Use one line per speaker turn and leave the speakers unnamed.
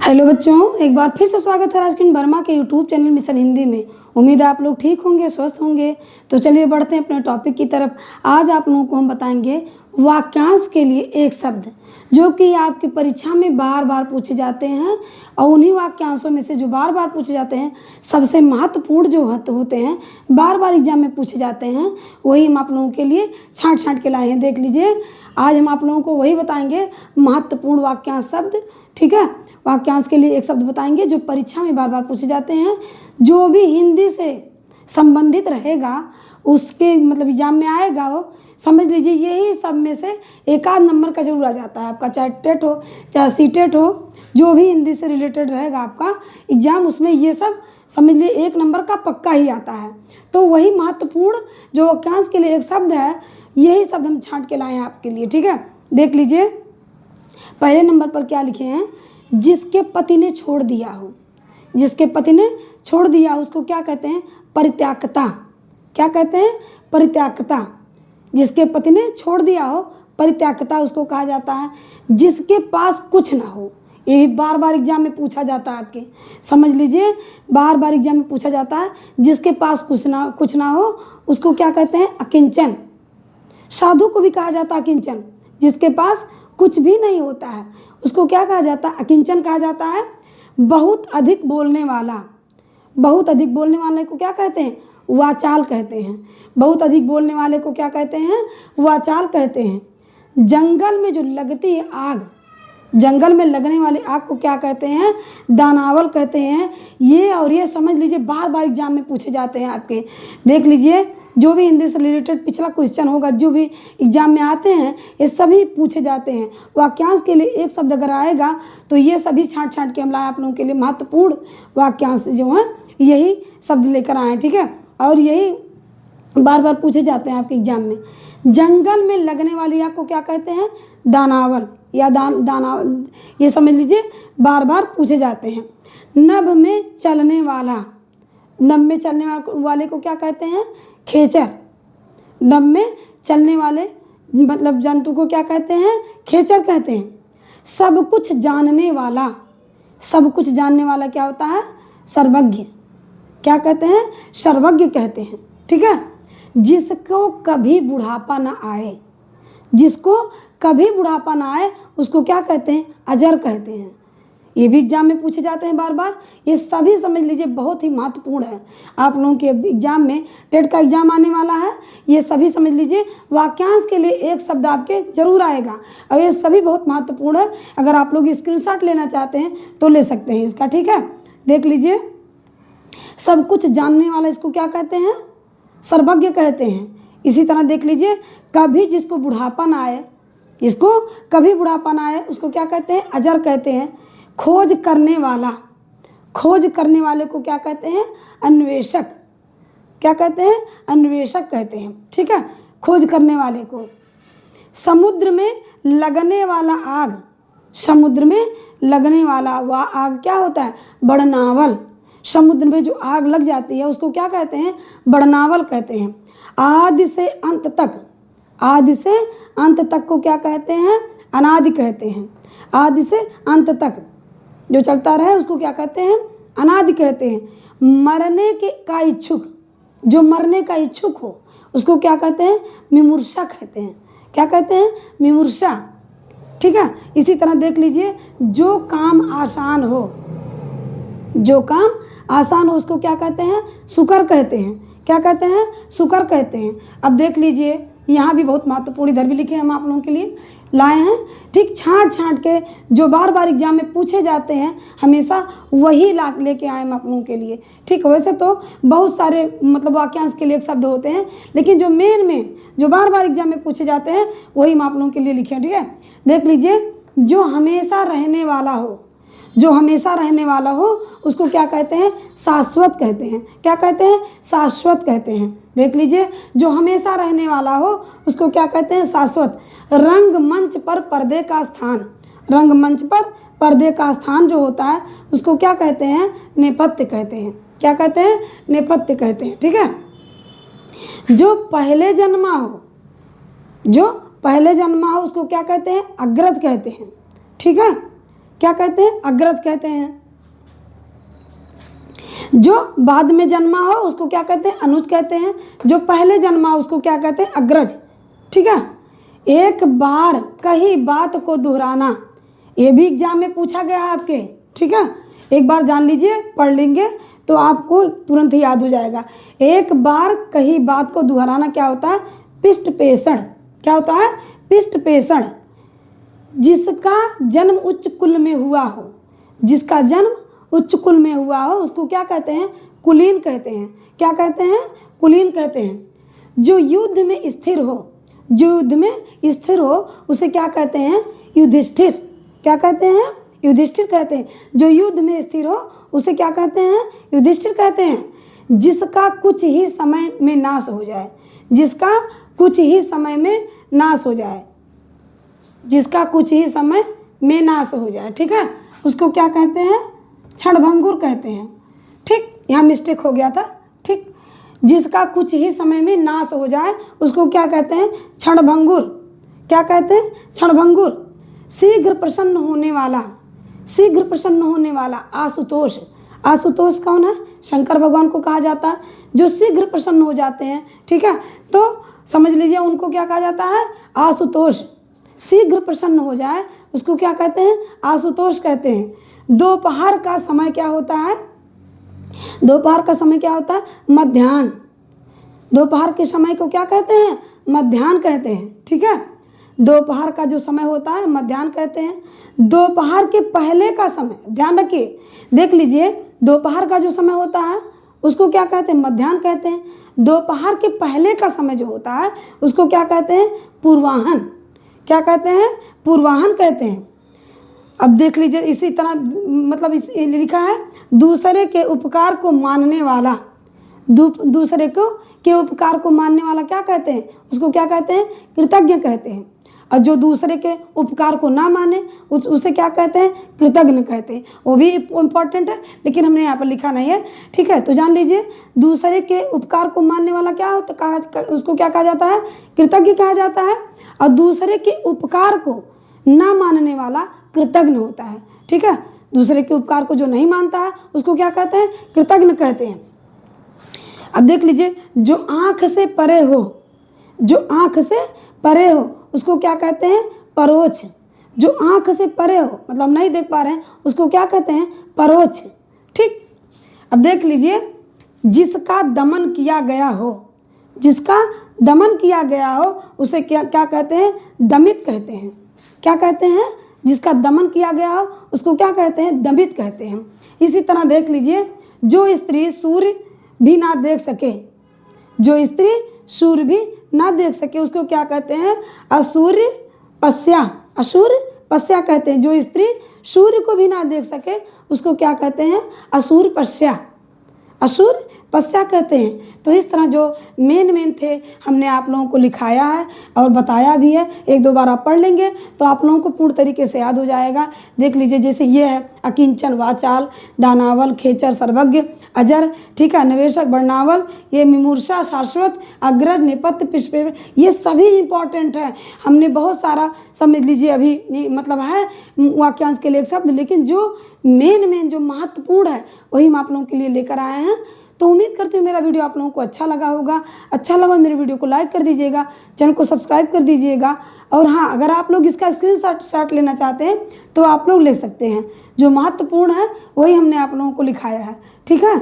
Hello बच्चों, एक बार फिर से स्वागत है राजकिरण वर्मा के यूट्यूब चैनल मिशन हिंदी में। उम्मीद है आप लोग ठीक होंगे, स्वस्थ होंगे। तो चलिए बढ़ते हैं अपने टॉपिक की तरफ। आज आप लोगों को हम बताएंगे वाक्यांश के लिए एक शब्द जो कि आपकी परीक्षा में बार बार पूछे जाते हैं, और उन्हीं वाक्यांशों में से जो बार बार पूछे जाते हैं, सबसे महत्वपूर्ण जो होते हैं, बार बार एग्जाम में पूछे जाते हैं, वही हम आप लोगों के लिए छांट छांट के लाए हैं। देख लीजिए, आज हम आप लोगों को वही बताएंगे, महत्वपूर्ण वाक्यांश शब्द। ठीक है, वाक्यांश के लिए एक शब्द बताएंगे जो परीक्षा में बार बार पूछे जाते हैं। जो भी हिंदी से संबंधित रहेगा उसके मतलब एग्जाम में आएगा, वो समझ लीजिए यही सब में से एक आध नंबर का जरूर आ जाता है आपका, चाहे टेट हो चाहे सीटेट हो, जो भी हिंदी से रिलेटेड रहेगा आपका एग्जाम, उसमें ये सब समझ लीजिए एक नंबर का पक्का ही आता है। तो वही महत्वपूर्ण जो वाक्यांश के लिए एक शब्द है, यही शब्द हम छांट के लाए हैं आपके लिए। ठीक है, देख लीजिए पहले नंबर पर क्या लिखे हैं, जिसके पति ने छोड़ दिया हो। जिसके पति ने छोड़ दिया उसको क्या कहते हैं, परित्यागता। क्या कहते हैं, परित्यागता। जिसके पति ने छोड़ दिया हो, परित्यागता उसको कहा जाता है। जिसके पास कुछ ना हो, ये भी बार बार एग्जाम में पूछा जाता है आपके, समझ लीजिए बार बार एग्जाम में पूछा जाता है। जिसके पास कुछ ना हो उसको क्या कहते हैं, अकिंचन। साधु को भी कहा जाता है अकिंचन। जिसके पास कुछ भी नहीं होता है उसको क्या कहा जाता है, अकिंचन कहा जाता है। बहुत अधिक बोलने वाला, बहुत अधिक बोलने वाले को क्या कहते हैं, वाचाल कहते हैं। बहुत अधिक बोलने वाले को क्या कहते हैं, वाचाल कहते हैं। जंगल में जो लगती है आग, जंगल में लगने वाली आग को क्या कहते हैं, दानावल कहते हैं। ये और ये समझ लीजिए बार बार एग्जाम में पूछे जाते हैं आपके। देख लीजिए जो भी हिंदी से रिलेटेड पिछला क्वेश्चन होगा, जो भी एग्जाम में आते हैं, ये सभी पूछे जाते हैं। वाक्यांश के लिए एक शब्द अगर आएगा तो ये सभी छांट छांट के हम लाए आप लोगों के लिए। महत्वपूर्ण वाक्यांश जो है यही शब्द लेकर आए हैं। ठीक है, और यही बार बार पूछे जाते हैं आपके एग्जाम में। जंगल में लगने वाली आग को क्या कहते हैं, दानावल या दानावल, ये समझ लीजिए बार बार पूछे जाते हैं। नभ में चलने वाला, नभ में चलने वाले को क्या कहते हैं, खेचर। नभ में चलने वाले मतलब जंतु को क्या कहते हैं, खेचर कहते हैं। सब कुछ जानने वाला, सब कुछ जानने वाला क्या होता है, सर्वज्ञ। क्या कहते हैं, सर्वज्ञ कहते हैं। ठीक है, जिसको कभी बुढ़ापा ना आए, जिसको कभी बुढ़ापा ना आए उसको क्या कहते हैं, अजर कहते हैं। ये भी एग्जाम में पूछे जाते हैं बार बार। ये सभी समझ लीजिए बहुत ही महत्वपूर्ण है आप लोगों के एग्जाम में। टेट का एग्जाम आने वाला है, ये सभी समझ लीजिए वाक्यांश के लिए एक शब्द आपके जरूर आएगा, और ये सभी बहुत महत्वपूर्ण है। अगर आप लोग स्क्रीनशॉट लेना चाहते हैं तो ले सकते हैं इसका। ठीक है, देख लीजिए सब कुछ जानने वाला इसको क्या कहते हैं, सर्वज्ञ कहते हैं। इसी तरह देख लीजिए कभी जिसको बुढ़ापा ना आए, जिसको कभी बुढ़ापा ना आए उसको क्या कहते हैं, अजर कहते हैं। खोज करने वाला, खोज करने वाले को क्या कहते हैं, अन्वेषक। क्या कहते हैं, अन्वेषक कहते हैं। ठीक है, खोज करने वाले को। समुद्र में लगने वाला आग, समुद्र में लगने वाला वह आग क्या होता है, बड़नावल। समुद्र में जो आग लग जाती है उसको क्या कहते हैं, बड़नावल कहते हैं। आदि से अंत तक, आदि से अंत तक को क्या कहते हैं, अनादि कहते हैं। आदि से अंत तक जो चलता रहे उसको क्या कहते हैं, अनादि कहते हैं। मरने के का इच्छुक, जो मरने का इच्छुक हो उसको क्या कहते हैं, मिमुर्षा कहते हैं। क्या कहते हैं, मिमुर्षा। ठीक है, इसी तरह देख लीजिए जो काम आसान हो, जो काम आसान हो उसको क्या कहते हैं, सुकर कहते हैं। क्या कहते हैं, सुकर कहते हैं। अब देख लीजिए यहाँ भी बहुत महत्वपूर्ण, इधर भी लिखे हम आप लोगों के लिए लाए हैं। ठीक, छांट छांट के जो बार बार एग्जाम में पूछे जाते हैं हमेशा वही लेके आए हम आप लोगों के लिए। ठीक, वैसे तो बहुत सारे मतलब वाक्यांश के लिए एक शब्द होते हैं, लेकिन जो मेन जो बार बार एग्जाम में पूछे जाते हैं वही हम आप लोगों के लिए लिखे हैं। ठीक है, देख लीजिए जो हमेशा रहने वाला हो, जो हमेशा रहने वाला हो उसको क्या कहते हैं, शाश्वत कहते हैं। क्या कहते हैं, शाश्वत कहते हैं। देख लीजिए जो हमेशा रहने वाला हो उसको क्या कहते हैं, शाश्वत। रंगमंच पर पर्दे का स्थान, रंगमंच पर पर्दे का स्थान जो होता है उसको क्या कहते हैं, नेपथ्य कहते हैं। क्या कहते हैं, नेपथ्य कहते हैं। ठीक है, जो पहले जन्मा हो, जो पहले जन्मा हो उसको क्या कहते हैं, अग्रज कहते हैं। ठीक है, क्या कहते हैं? अग्रज कहते हैं। जो बाद में जन्मा हो उसको क्या कहते हैं? अनुज कहते हैं। जो पहले जन्मा हो उसको क्या कहते हैं? अग्रज। ठीक है। एक बार कही बात को दोहराना, ये भी एग्जाम में पूछा गया है आपके। ठीक है, एक बार जान लीजिए, पढ़ लेंगे तो आपको तुरंत ही याद हो जाएगा। एक बार कही बात को दोहराना क्या होता है? पिष्ट पेषण। क्या होता है? पिष्ट पेषण। जिसका जन्म उच्च कुल में हुआ हो, जिसका जन्म उच्च कुल में हुआ हो उसको क्या कहते हैं? कुलीन कहते हैं। क्या कहते हैं? कुलीन कहते हैं। जो युद्ध में स्थिर हो, जो युद्ध में स्थिर हो उसे क्या कहते हैं? युधिष्ठिर। क्या कहते हैं? युधिष्ठिर कहते हैं। जो युद्ध में स्थिर हो उसे क्या कहते हैं? युधिष्ठिर कहते हैं। जिसका कुछ ही समय में नाश हो जाए, जिसका कुछ ही समय में नाश हो जाए, जिसका कुछ ही समय में नाश हो जाए। ठीक है, उसको क्या कहते हैं? क्षणभंगुर कहते हैं। ठीक, यहाँ मिस्टेक हो गया था। ठीक, जिसका कुछ ही समय में नाश हो जाए उसको क्या कहते हैं? क्षणभंगुर। क्या कहते हैं? क्षणभंगुर। शीघ्र प्रसन्न होने वाला, शीघ्र प्रसन्न होने वाला आशुतोष। आशुतोष कौन है? शंकर भगवान को कहा जाता है, जो शीघ्र प्रसन्न हो जाते हैं। ठीक है, तो समझ लीजिए उनको क्या कहा जाता है? आशुतोष। शीघ्र प्रसन्न हो जाए उसको क्या कहते हैं? आशुतोष कहते हैं। दोपहर का समय क्या होता है? दोपहर का समय क्या होता है? मध्याह्न। दोपहर के समय को क्या कहते हैं? मध्याह्न कहते हैं। ठीक है, दोपहर का जो समय होता है मध्याह्न कहते हैं। दोपहर के पहले का समय, ध्यान रखिए, देख लीजिए, दोपहर का जो समय होता है उसको क्या कहते हैं? मध्याह्न कहते हैं। दोपहर के पहले का समय जो होता है उसको क्या कहते हैं? पूर्वाह्न। क्या कहते हैं? पूर्वाह्न कहते हैं। अब देख लीजिए, इसी तरह मतलब इस लिखा है, दूसरे के उपकार को मानने वाला। दूसरे को के उपकार को मानने वाला क्या कहते हैं? उसको क्या कहते हैं? कृतज्ञ कहते हैं। और जो दूसरे के उपकार को ना माने उसे क्या कहते हैं? कृतज्ञ कहते हैं। वो भी इम्पोर्टेंट है लेकिन हमने यहाँ पर लिखा नहीं है। ठीक है, तो जान लीजिए, दूसरे के उपकार को मानने वाला क्या होता, उसको क्या कहा जाता है? कृतज्ञ कहा जाता है। और दूसरे के उपकार को ना मानने वाला कृतज्ञ होता है। ठीक है, दूसरे के उपकार को जो नहीं मानता है उसको क्या कहते हैं? कृतज्ञ कहते हैं। अब देख लीजिए, जो आँख से परे हो, जो आँख से परे हो उसको क्या कहते हैं? परोक्ष। जो आँख से परे हो मतलब नहीं देख पा रहे हैं उसको क्या कहते हैं? परोक्ष। ठीक, अब देख लीजिए, जिसका दमन किया गया हो, जिसका दमन किया गया हो उसे क्या क्या कहते हैं? दमित कहते हैं। क्या कहते हैं? जिसका दमन किया गया हो उसको क्या कहते हैं? दमित कहते हैं। इसी तरह देख लीजिए, जो स्त्री सूर्य भी ना देख सके, जो स्त्री सूर्य भी ना देख सके उसको क्या कहते हैं? असूर्य पश्या। असूर्य पश्या कहते हैं। जो स्त्री सूर्य को भी ना देख सके उसको क्या कहते हैं? असूर्य पश्या। असूर्य पश्या कहते हैं। तो इस तरह जो मेन थे हमने आप लोगों को लिखाया है और बताया भी है। एक दो बार आप पढ़ लेंगे तो आप लोगों को पूर्ण तरीके से याद हो जाएगा। देख लीजिए, जैसे ये है अकिंचन वाचाल, दानावल, खेचर, सर्वज्ञ, अजर, ठीक है, निवेशक, वर्णावल, ये मिमूर्षा, शाश्वत, अग्रज, नेपथ्य, पिष्प, ये सभी इंपॉर्टेंट है। हमने बहुत सारा समझ लीजिए अभी मतलब है वाक्यांश के लिए एक शब्द, लेकिन जो मेन जो महत्वपूर्ण है वही हम आप लोगों के लिए लेकर आए हैं। तो उम्मीद करती हूँ मेरा वीडियो आप लोगों को अच्छा लगा होगा। अच्छा लगा मेरे वीडियो को लाइक कर दीजिएगा, चैनल को सब्सक्राइब कर दीजिएगा। और हाँ, अगर आप लोग इसका स्क्रीनशॉट लेना चाहते हैं तो आप लोग ले सकते हैं। जो महत्वपूर्ण है वही हमने आप लोगों को लिखाया है। ठीक है।